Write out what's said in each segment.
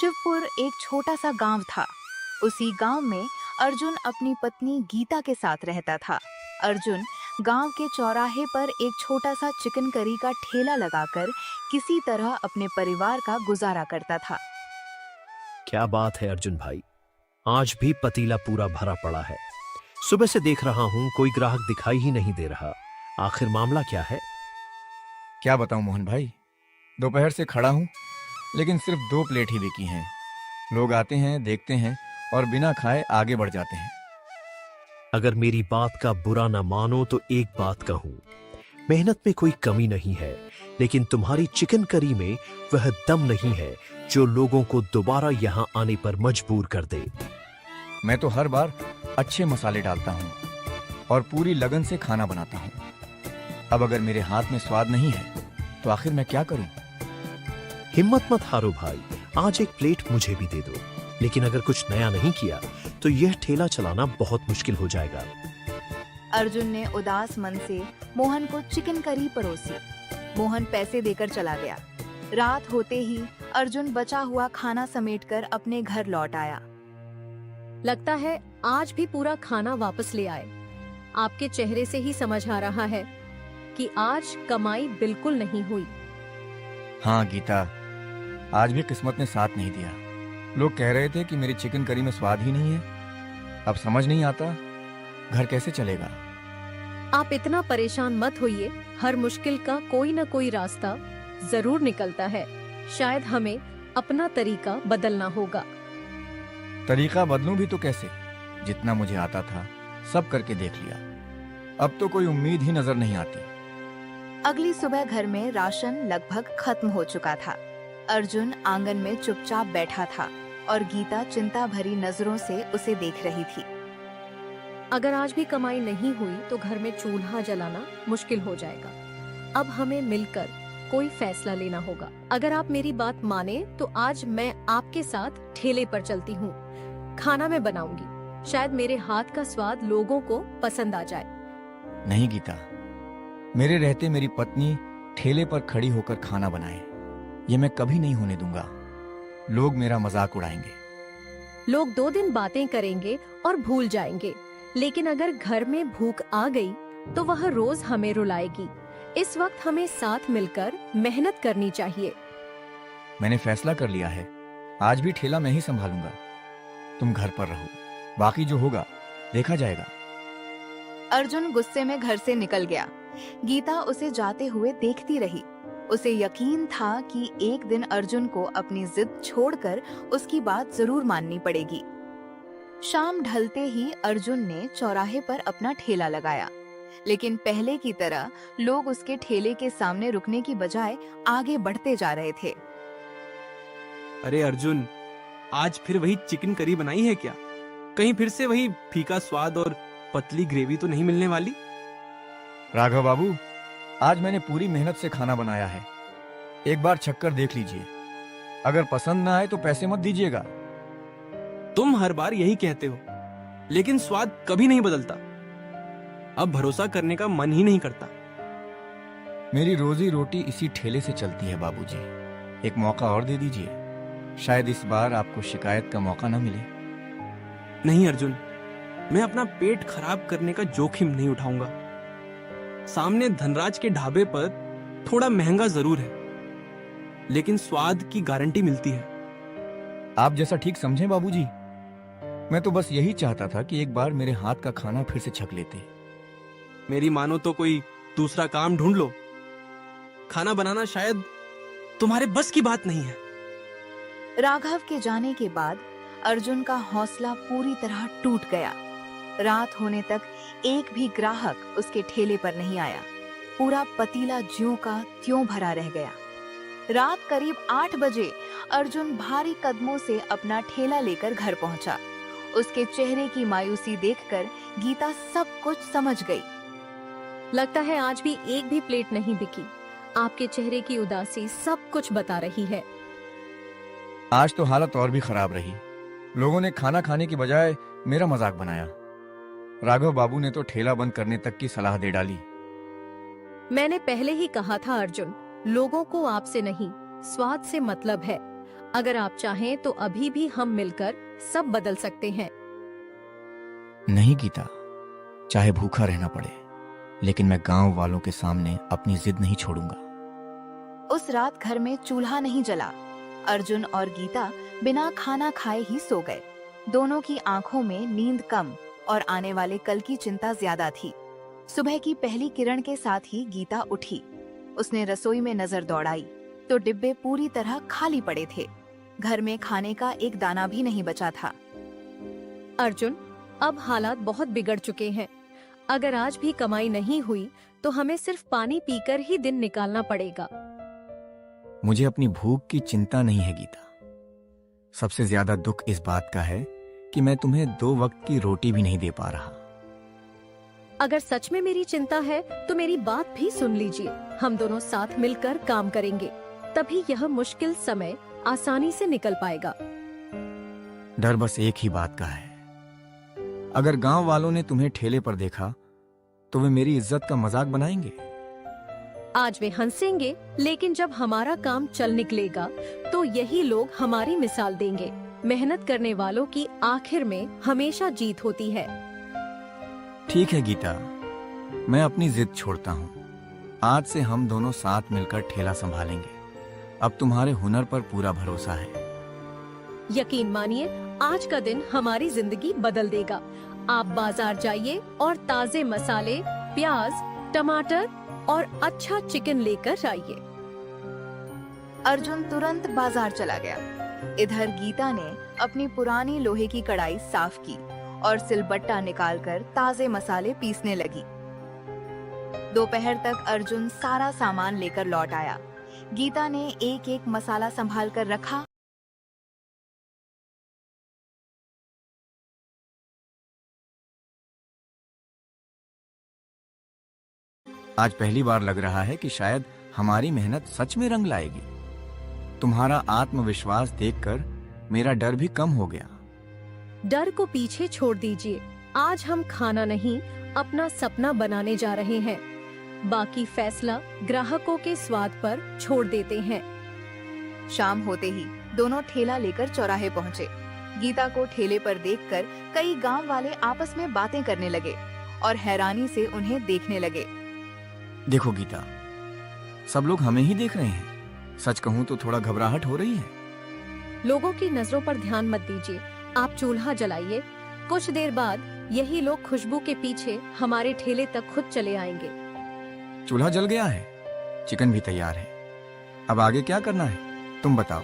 शिवपुर एक छोटा सा गांव था। उसी गांव में अर्जुन अपनी पत्नी गीता के साथ रहता था। अर्जुन गांव के चौराहे पर एक छोटा सा चिकन करी का ठेला लगाकर किसी तरह अपने परिवार का गुजारा करता था। क्या बात है अर्जुन भाई, आज भी पतीला पूरा भरा पड़ा है। सुबह से देख रहा हूँ कोई ग्राहक दिखाई ही नहीं दे रहा। आखिर मामला क्या है? क्या बताऊं मोहन भाई, दोपहर से खड़ा हूं लेकिन सिर्फ 2 प्लेट ही बिकी हैं। लोग आते हैं, देखते हैं और बिना खाए आगे बढ़ जाते हैं। अगर मेरी बात का बुरा ना मानो तो एक बात कहूं, मेहनत में कोई कमी नहीं है, लेकिन तुम्हारी चिकन करी में वह दम नहीं है जो लोगों को दोबारा यहाँ आने पर मजबूर कर दे। मैं तो हर बार अच्छे मसाले डालता हूं और पूरी लगन से खाना बनाता हूं। अब अगर मेरे हाथ में स्वाद नहीं है तो आखिर मैं क्या करूं? हिम्मत मत हारो भाई, आज एक प्लेट मुझे भी दे दो। लेकिन अगर कुछ नया नहीं किया तो यह ठेला चलाना बहुत मुश्किल हो जाएगा। अर्जुन ने उदास मन से मोहन को चिकन करी परोसी। मोहन पैसे देकर चला गया। रात होते ही अर्जुन बचा हुआ खाना समेटकर अपने घर लौट आया। लगता है आज भी पूरा खाना वापस ले आए। आपके चेहरे से ही समझ आ रहा है कि आज कमाई बिल्कुल नहीं हुई। हाँ गीता, आज भी किस्मत ने साथ नहीं दिया। लोग कह रहे थे कि मेरी चिकन करी में स्वाद ही नहीं है। अब समझ नहीं आता घर कैसे चलेगा। आप इतना परेशान मत होइए, हर मुश्किल का कोई न कोई रास्ता जरूर निकलता है। शायद हमें अपना तरीका बदलना होगा। तरीका बदलूं भी तो कैसे? जितना मुझे आता था सब करके देख लिया, अब तो कोई उम्मीद ही नजर नहीं आती। अगली सुबह घर में राशन लगभग खत्म हो चुका था। अर्जुन आंगन में चुपचाप बैठा था और गीता चिंता भरी नजरों से उसे देख रही थी। अगर आज भी कमाई नहीं हुई तो घर में चूल्हा जलाना मुश्किल हो जाएगा। अब हमें मिलकर कोई फैसला लेना होगा। अगर आप मेरी बात माने तो आज मैं आपके साथ ठेले पर चलती हूँ। खाना मैं बनाऊंगी, शायद मेरे हाथ का स्वाद लोगों को पसंद आ जाए। नहीं गीता, मेरे रहते मेरी पत्नी ठेले पर खड़ी होकर खाना बनाए, ये मैं कभी नहीं होने दूंगा। लोग मेरा मजाक उड़ाएंगे। लोग 2 दिन बातें करेंगे और भूल जाएंगे, लेकिन अगर घर में भूख आ गई तो वह रोज हमें रुलाएगी। इस वक्त हमें साथ मिलकर मेहनत करनी चाहिए। मैंने फैसला कर लिया है, आज भी ठेला मैं ही संभालूंगा। तुम घर पर रहो, बाकी जो होगा देखा जाएगा। अर्जुन गुस्से में घर से निकल गया। गीता उसे जाते हुए देखती रही। उसे यकीन था कि एक दिन अर्जुन को अपनी जिद छोड़कर उसकी बात जरूर माननी पड़ेगी। शाम ढलते ही अर्जुन ने चौराहे पर अपना ठेला लगाया, लेकिन पहले की तरह लोग उसके ठेले के सामने रुकने की बजाय आगे बढ़ते जा रहे थे। अरे अर्जुन, आज फिर वही चिकन करी बनाई है क्या? कहीं फिर से वही फीका स्वाद और पतली ग्रेवी तो नहीं मिलने वाली? राघव बाबू, आज मैंने पूरी मेहनत से खाना बनाया है। एक बार छक्कर देख लीजिए, अगर पसंद ना आए तो पैसे मत दीजिएगा। तुम हर बार यही कहते हो, लेकिन स्वाद कभी नहीं बदलता। अब भरोसा करने का मन ही नहीं करता। मेरी रोजी रोटी इसी ठेले से चलती है बाबूजी। एक मौका और दे दीजिए, शायद इस बार आपको शिकायत का मौका न मिले। नहीं अर्जुन, मैं अपना पेट खराब करने का जोखिम नहीं उठाऊंगा। सामने धनराज के ढाबे पर थोड़ा महंगा जरूर है, लेकिन स्वाद की गारंटी मिलती है। आप जैसा ठीक समझें बाबूजी। मैं तो बस यही चाहता था कि एक बार मेरे हाथ का खाना फिर से छक लेते। मेरी मानो तो कोई दूसरा काम ढूंढ लो। खाना बनाना शायद तुम्हारे बस की बात नहीं है। राघव के जाने के बाद अर्जुन का हौसला पूरी तरह टूट गया। रात होने तक एक भी ग्राहक उसके ठेले पर नहीं आया। पूरा पतीला ज्यों का त्यों भरा रह गया। रात करीब 8 बजे अर्जुन भारी कदमों से अपना ठेला लेकर घर पहुंचा। उसके चेहरे की मायूसी देखकर गीता सब कुछ समझ गई। लगता है आज भी एक भी प्लेट नहीं बिकी। आपके चेहरे की उदासी सब कुछ बता रही है। आज तो हालत और भी खराब रही। लोगों ने खाना खाने की बजाय मेरा मजाक बनाया। राघव बाबू ने तो ठेला बंद करने तक की सलाह दे डाली। मैंने पहले ही कहा था अर्जुन, लोगों को आपसे नहीं स्वाद से मतलब है। अगर आप चाहें तो अभी भी हम मिलकर सब बदल सकते हैं। नहीं गीता, चाहे भूखा रहना पड़े, लेकिन मैं गांव वालों के सामने अपनी जिद नहीं छोड़ूंगा। उस रात घर में चूल्हा नहीं जला। अर्जुन और गीता बिना खाना खाए ही सो गए। दोनों की आंखों में नींद कम और आने वाले कल की चिंता ज्यादा थी। सुबह की पहली किरण के साथ ही गीता उठी। उसने रसोई में नजर दौड़ाई तो डिब्बे पूरी तरह खाली पड़े थे। घर में खाने का एक दाना भी नहीं बचा था। अर्जुन, अब हालात बहुत बिगड़ चुके हैं। अगर आज भी कमाई नहीं हुई तो हमें सिर्फ पानी पीकर ही दिन निकालना पड़ेगा। मुझे अपनी भूख की चिंता नहीं है गीता। सबसे ज्यादा दुख इस बात का है कि मैं तुम्हें 2 वक्त की रोटी भी नहीं दे पा रहा। अगर सच में मेरी चिंता है तो मेरी बात भी सुन लीजिए। हम दोनों साथ मिलकर काम करेंगे, तभी यह मुश्किल समय आसानी से निकल पाएगा। डर बस एक ही बात का है। अगर गांव वालों ने तुम्हें ठेले पर देखा तो वे मेरी इज्जत का मजाक बनाएंगे। आज वे हंसेंगे, लेकिन जब हमारा काम चल निकलेगा तो यही लोग हमारी मिसाल देंगे। मेहनत करने वालों की आखिर में हमेशा जीत होती है। ठीक है गीता, मैं अपनी जिद छोड़ता हूँ। आज से हम दोनों साथ मिलकर ठेला संभालेंगे। अब तुम्हारे हुनर पर पूरा भरोसा है। यकीन मानिए, आज का दिन हमारी जिंदगी बदल देगा। आप बाजार जाइए और ताजे मसाले, प्याज, टमाटर और अच्छा चिकन लेकर आइए। अर्जुन तुरंत बाजार चला गया। इधर गीता ने अपनी पुरानी लोहे की कढ़ाई साफ की और सिलबट्टा निकालकर ताजे मसाले पीसने लगी। दोपहर तक अर्जुन सारा सामान लेकर लौट आया। गीता ने एक एक मसाला संभाल कर रखा। आज पहली बार लग रहा है कि शायद हमारी मेहनत सच में रंग लाएगी। तुम्हारा आत्मविश्वास देखकर मेरा डर भी कम हो गया। डर को पीछे छोड़ दीजिए। आज हम खाना नहीं, अपना सपना बनाने जा रहे हैं। बाकी फैसला ग्राहकों के स्वाद पर छोड़ देते हैं। शाम होते ही दोनों ठेला लेकर चौराहे पहुंचे। गीता को ठेले पर देखकर कई गांव वाले आपस में बातें करने लगे और हैरानी से उन्हें देखने लगे। देखो गीता, सब लोग हमें ही देख रहे हैं। सच कहूं तो थोड़ा घबराहट हो रही है। लोगों की नजरों पर ध्यान मत दीजिए। आप चूल्हा जलाइए। कुछ देर बाद यही लोग खुशबू के पीछे हमारे ठेले तक खुद चले आएंगे। चूल्हा जल गया है, चिकन भी तैयार है। अब आगे क्या करना है, तुम बताओ।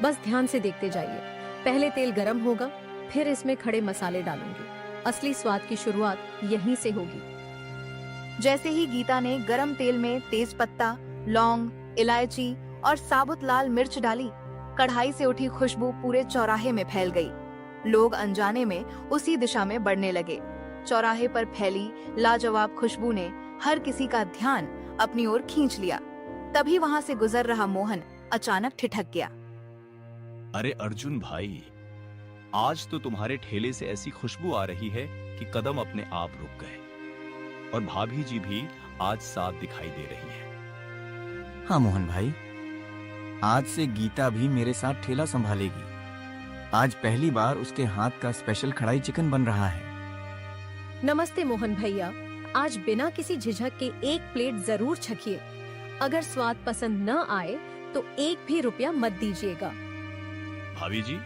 बस ध्यान से देखते जाइए। पहले तेल गरम होगा, फिर इसमें खड़े मसाले डालूंगी। असली स्वाद की शुरुआत यहीं से होगी। जैसे ही गीता ने गरम तेल में तेज पत्ता, लौंग, इलायची और साबुत लाल मिर्च डाली, कढ़ाई से उठी खुशबू पूरे चौराहे में फैल गई। लोग अनजाने में उसी दिशा में बढ़ने लगे। चौराहे पर फैली लाजवाब खुशबू ने हर किसी का ध्यान अपनी ओर खींच लिया। तभी वहां से गुजर रहा मोहन अचानक ठिठक गया। अरे अर्जुन भाई, आज तो तुम्हारे ठेले से ऐसी खुशबू आ रही है कि कदम अपने आप रुक गए। और भाभी जी भी आज साथ दिखाई दे रही है। हाँ मोहन भाई, आज से गीता भी मेरे साथ ठेला संभालेगी। आज पहली बार उसके हाथ का स्पेशल कढ़ाई चिकन बन रहा है। नमस्ते मोहन भैया। आज बिना किसी झिझक के एक प्लेट जरूर चखिए। अगर स्वाद पसंद न आए तो एक भी रुपया मत दीजिएगा। भाभी जी,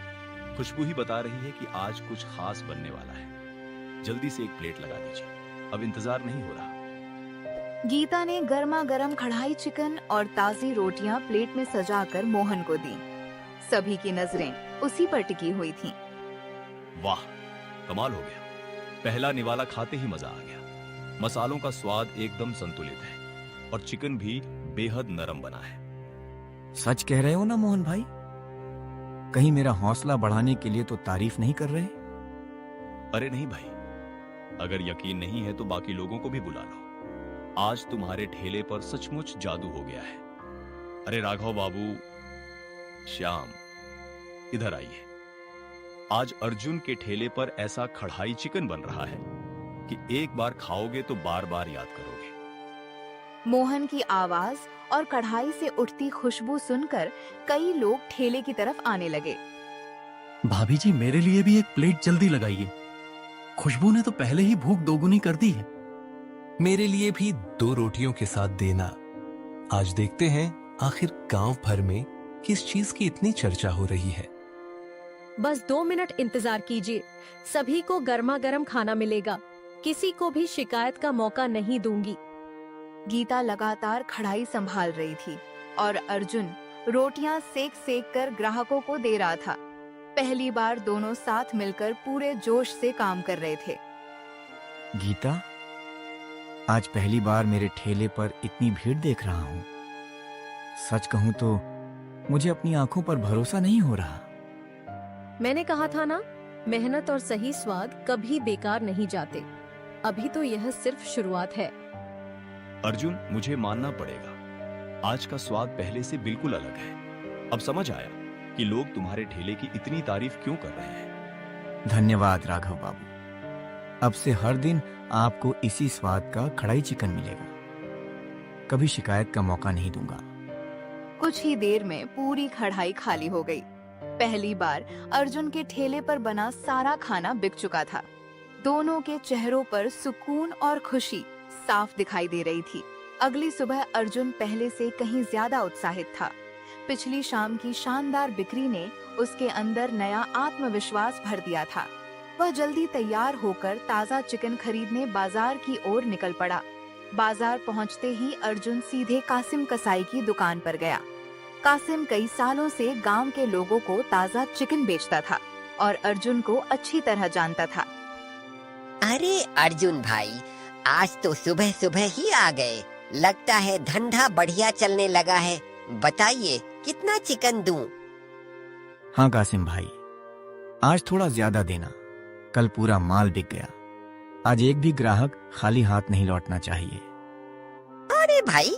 खुशबू ही बता रही है कि आज कुछ खास बनने वाला है। जल्दी से एक प्लेट लगा दीजिए, अब इंतजार नहीं हो रहा। गीता ने गर्मा गर्म कढ़ाई चिकन और ताजी रोटियां प्लेट में सजाकर मोहन को दी। सभी की नजरें उसी पर टिकी हुई थीं। वाह, कमाल हो गया। पहला निवाला खाते ही मजा आ गया। मसालों का स्वाद एकदम संतुलित है और चिकन भी बेहद नरम बना है। सच कह रहे हो ना मोहन भाई? कहीं मेरा हौसला बढ़ाने के लिए तो तारीफ नहीं कर रहे? अरे नहीं भाई, अगर यकीन नहीं है तो बाकी लोगों को भी बुला लो। आज तुम्हारे ठेले पर सचमुच जादू हो गया है। अरे राघव बाबू, श्याम, इधर आइए। आज अर्जुन के ठेले पर ऐसा कढ़ाई चिकन बन रहा है कि एक बार खाओगे तो बार बार याद करोगे। मोहन की आवाज और कढ़ाई से उठती खुशबू सुनकर कई लोग ठेले की तरफ आने लगे। भाभी जी, मेरे लिए भी एक प्लेट जल्दी लगाइए। खुशबू ने तो पहले ही भूख दोगुनी कर दी है। मेरे लिए भी 2 रोटियों के साथ देना। आज देखते हैं आखिर गांव भर में किस चीज की इतनी चर्चा हो रही है। बस 2 मिनट इंतजार कीजिए, सभी को गर्मा गर्म खाना मिलेगा। किसी को भी शिकायत का मौका नहीं दूंगी। गीता लगातार कढ़ाई संभाल रही थी और अर्जुन रोटियां सेक सेक कर ग्राहकों को दे रहा था। पहली बार दोनों साथ मिलकर पूरे जोश से काम कर रहे थे। गीता, आज पहली बार मेरे ठेले पर इतनी भीड़ देख रहा हूँ। सच कहूँ तो मुझे अपनी आंखों पर भरोसा नहीं हो रहा। मैंने कहा था ना, मेहनत और सही स्वाद कभी बेकार नहीं जाते। अभी तो यह सिर्फ शुरुआत है। अर्जुन, मुझे मानना पड़ेगा, आज का स्वाद पहले से बिल्कुल अलग है। अब समझ आया कि लोग तुम्हारे ठेले की इतनी तारीफ क्यों कर रहे हैं। धन्यवाद राघव बाबू। अब से हर दिन आपको इसी स्वाद का कढ़ाई चिकन मिलेगा। कभी शिकायत का मौका नहीं दूंगा। कुछ ही देर में पूरी कढ़ाई खाली हो गई। पहली बार अर्जुन के ठेले पर बना सारा खाना बिक चुका था। दोनों के चेहरों पर सुकून और खुशी साफ दिखाई दे रही थी। अगली सुबह अर्जुन पहले से कहीं ज्यादा उत्साहित था। पिछली शाम की शानदार बिक्री ने उसके अंदर नया आत्मविश्वास भर दिया था। वह जल्दी तैयार होकर ताजा चिकन खरीदने बाजार की ओर निकल पड़ा। बाजार पहुंचते ही अर्जुन सीधे कासिम कसाई की दुकान पर गया। कासिम कई सालों से गांव के लोगों को ताजा चिकन बेचता था और अर्जुन को अच्छी तरह जानता था। अरे अर्जुन भाई, आज तो सुबह सुबह ही आ गए। लगता है धंधा बढ़िया चलने लगा है। बताइए कितना चिकन दूं? हाँ कासिम भाई, आज थोड़ा ज्यादा देना। कल पूरा माल बिक गया। आज एक भी ग्राहक खाली हाथ नहीं लौटना चाहिए। अरे भाई,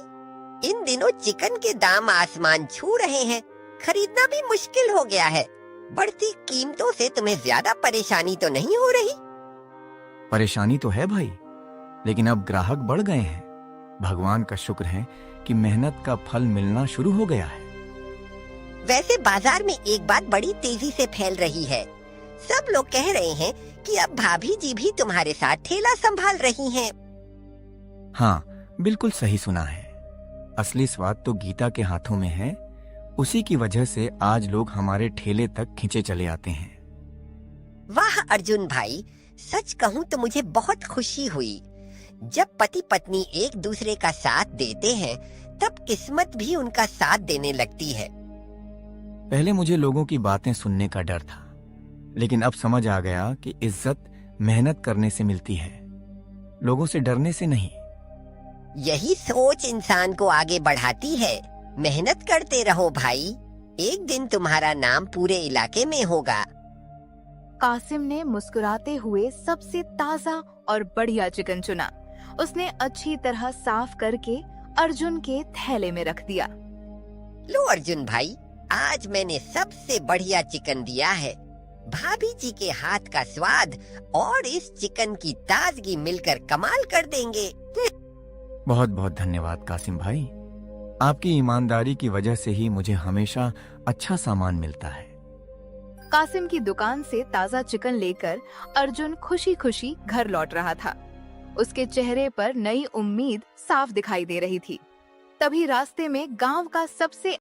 इन दिनों चिकन के दाम आसमान छू रहे हैं। खरीदना भी मुश्किल हो गया है। बढ़ती कीमतों से तुम्हें ज्यादा परेशानी तो नहीं हो रही? परेशानी तो है भाई, लेकिन अब ग्राहक बढ़ गए हैं। भगवान का शुक्र है कि मेहनत का फल मिलना शुरू हो गया है। वैसे बाजार में एक बात बड़ी तेजी से फैल रही है। सब लोग कह रहे हैं कि अब भाभी जी भी तुम्हारे साथ ठेला संभाल रही हैं। हाँ, बिल्कुल सही सुना है। असली स्वाद तो गीता के हाथों में है। उसी की वजह से आज लोग हमारे ठेले तक खींचे चले आते हैं। वाह अर्जुन भाई, सच कहूँ तो मुझे बहुत खुशी हुई। जब पति पत्नी एक दूसरे का साथ देते हैं, तब किस्मत भी उनका साथ देने लगती है। पहले मुझे लोगों की बातें सुनने का डर था, लेकिन अब समझ आ गया कि इज्जत मेहनत करने से मिलती है, लोगों से डरने से नहीं। यही सोच इंसान को आगे बढ़ाती है। मेहनत करते रहो भाई, एक दिन तुम्हारा नाम पूरे इलाके में होगा। कासिम ने मुस्कुराते हुए सबसे ताजा और बढ़िया चिकन चुना। उसने अच्छी तरह साफ करके अर्जुन के थैले में रख दिया। लो अर्जुन भाई, आज मैंने सबसे बढ़िया चिकन दिया है। भाभी जी के हाथ का स्वाद और इस चिकन की ताजगी मिलकर कमाल कर देंगे। बहुत बहुत धन्यवाद कासिम भाई। आपकी ईमानदारी की वजह से ही मुझे हमेशा अच्छा सामान मिलता है। कासिम की दुकान से ताजा चिकन लेकर अर्जुन खुशी खुशी घर लौट रहा था। उसके चेहरे पर नई उम्मीद साफ दिखाई दे रही थी। तभी रास्ते में गांव का सबसे